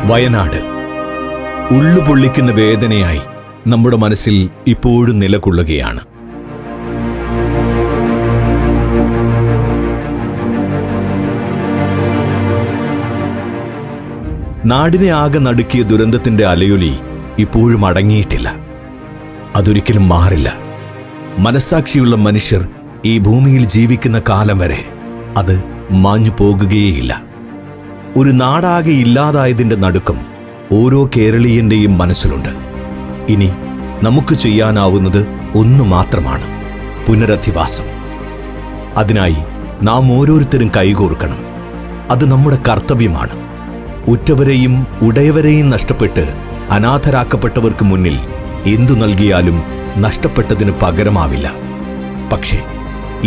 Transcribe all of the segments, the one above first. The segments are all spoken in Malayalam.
വയനാട് ഉള്ളുപൊള്ളിക്കുന്ന വേദനയായി നമ്മുടെ മനസ്സിൽ ഇപ്പോഴും നിലകൊള്ളുകയാണ്. നാടിനെ ആകെ നടുക്കിയ ദുരന്തത്തിന്റെ അലയൊലി ഇപ്പോഴും അടങ്ങിയിട്ടില്ല. അതൊരിക്കലും മാറില്ല. മനസ്സാക്ഷിയുള്ള മനുഷ്യർ ഈ ഭൂമിയിൽ ജീവിക്കുന്ന കാലം വരെ അത് മാഞ്ഞു പോകുകയേയില്ല. ഒരു നാടാകെ ഇല്ലാതായതിന്റെ നടുക്കം ഓരോ കേരളീയന്റെയും മനസ്സിലുണ്ട്. ഇനി നമുക്ക് ചെയ്യാനാവുന്നത് ഒന്നു മാത്രമാണ്: പുനരധിവാസം. അതിനായി നാം ഓരോരുത്തരും കൈകോർക്കണം. അത് നമ്മുടെ കർത്തവ്യമാണ്. ഉറ്റവരെയും ഉടയവരെയും നഷ്ടപ്പെട്ട് അനാഥരാക്കപ്പെട്ടവർക്ക് മുന്നിൽ എന്തു നൽകിയാലും നഷ്ടപ്പെട്ടതിന് പകരമാവില്ല. പക്ഷേ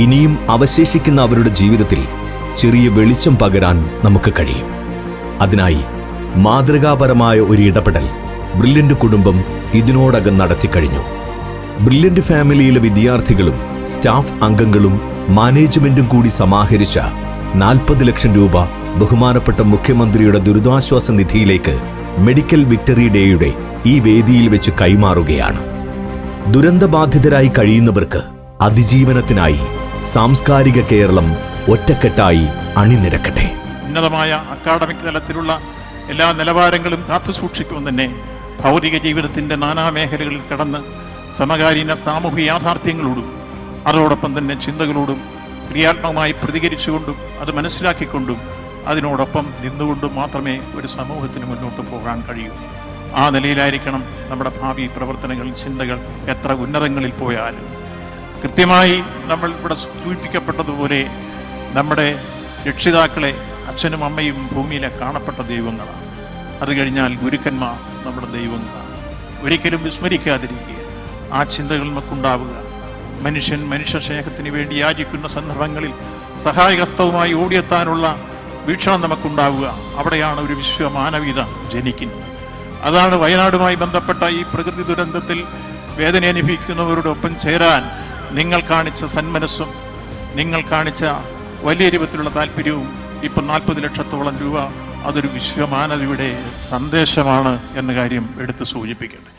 ഇനിയും അവശേഷിക്കുന്ന അവരുടെ ജീവിതത്തിൽ ചെറിയ വെളിച്ചം പകരാൻ നമുക്ക് കഴിയും. അതിനായി മാതൃകാപരമായ ഒരു ഇടപെടൽ ബ്രില്യൻ്റ് കുടുംബം ഇതിനോടകം നടത്തിക്കഴിഞ്ഞു. ബ്രില്യൻ്റ് ഫാമിലിയിലെ വിദ്യാർത്ഥികളും സ്റ്റാഫ് അംഗങ്ങളും മാനേജ്മെന്റും കൂടി സമാഹരിച്ച 40 ലക്ഷം രൂപ ബഹുമാനപ്പെട്ട മുഖ്യമന്ത്രിയുടെ ദുരിതാശ്വാസ നിധിയിലേക്ക് മെഡിക്കൽ വിക്ടറി ഡേയുടെ ഈ വേദിയിൽ വെച്ച് കൈമാറുകയാണ്. ദുരന്തബാധിതരായി കഴിയുന്നവർക്ക് അതിജീവനത്തിനായി സാംസ്കാരിക കേരളം ഒറ്റക്കെട്ടായി അണിനിരക്കട്ടെ. ഉന്നതമായ അക്കാഡമിക് തലത്തിലുള്ള എല്ലാ നിലവാരങ്ങളും കാത്തുസൂക്ഷിക്കുവാൻ തന്നെ ഭൗതിക ജീവിതത്തിൻ്റെ നാനാമേഖലകളിൽ കടന്ന് സമകാലീന സാമൂഹിക യാഥാർത്ഥ്യങ്ങളോടും അതോടൊപ്പം തന്നെ ചിന്തകളോടും ക്രിയാത്മകമായി പ്രതികരിച്ചുകൊണ്ടും അത് മനസ്സിലാക്കിക്കൊണ്ടും അതിനോടൊപ്പം നിന്നുകൊണ്ടും മാത്രമേ ഒരു സമൂഹത്തിന് മുന്നോട്ട് പോകാൻ കഴിയൂ. ആ നിലയിലായിരിക്കണം നമ്മുടെ ഭാവി പ്രവർത്തനങ്ങൾ, ചിന്തകൾ. എത്ര ഉന്നതങ്ങളിൽ പോയാലും കൃത്യമായി നമ്മൾ ഇവിടെ സൂചിപ്പിക്കപ്പെട്ടതുപോലെ നമ്മുടെ രക്ഷിതാക്കളെ, അച്ഛനും അമ്മയും ഭൂമിയിലെ കാണപ്പെട്ട ദൈവങ്ങളാണ്. അത് കഴിഞ്ഞാൽ ഗുരുക്കന്മാർ നമ്മുടെ ദൈവങ്ങളാണ്. ഒരിക്കലും വിസ്മരിക്കാതിരിക്കുക. ആ ചിന്തകൾ നമുക്കുണ്ടാവുക. മനുഷ്യൻ മനുഷ്യ സ്നേഹത്തിന് വേണ്ടി യാചിക്കുന്ന സന്ദർഭങ്ങളിൽ സഹായഹസ്തവുമായി ഓടിയെത്താനുള്ള വീക്ഷണം നമുക്കുണ്ടാവുക. അവിടെയാണ് ഒരു വിശ്വമാനവികത ജനിക്കുന്നത്. അതാണ് വയനാടുമായി ബന്ധപ്പെട്ട ഈ പ്രകൃതി ദുരന്തത്തിൽ വേദന അനുഭവിക്കുന്നവരോടൊപ്പം ചേരാൻ നിങ്ങൾ കാണിച്ച സന്മനസ്സും നിങ്ങൾ കാണിച്ച വലിയ രൂപത്തിലുള്ള താല്പര്യവും. ഇപ്പം 40 ലക്ഷത്തോളം രൂപ അതൊരു വിശ്വമാനവിയുടെ സന്ദേശമാണ് എന്ന കാര്യം എടുത്ത് സൂചിപ്പിക്കട്ടെ.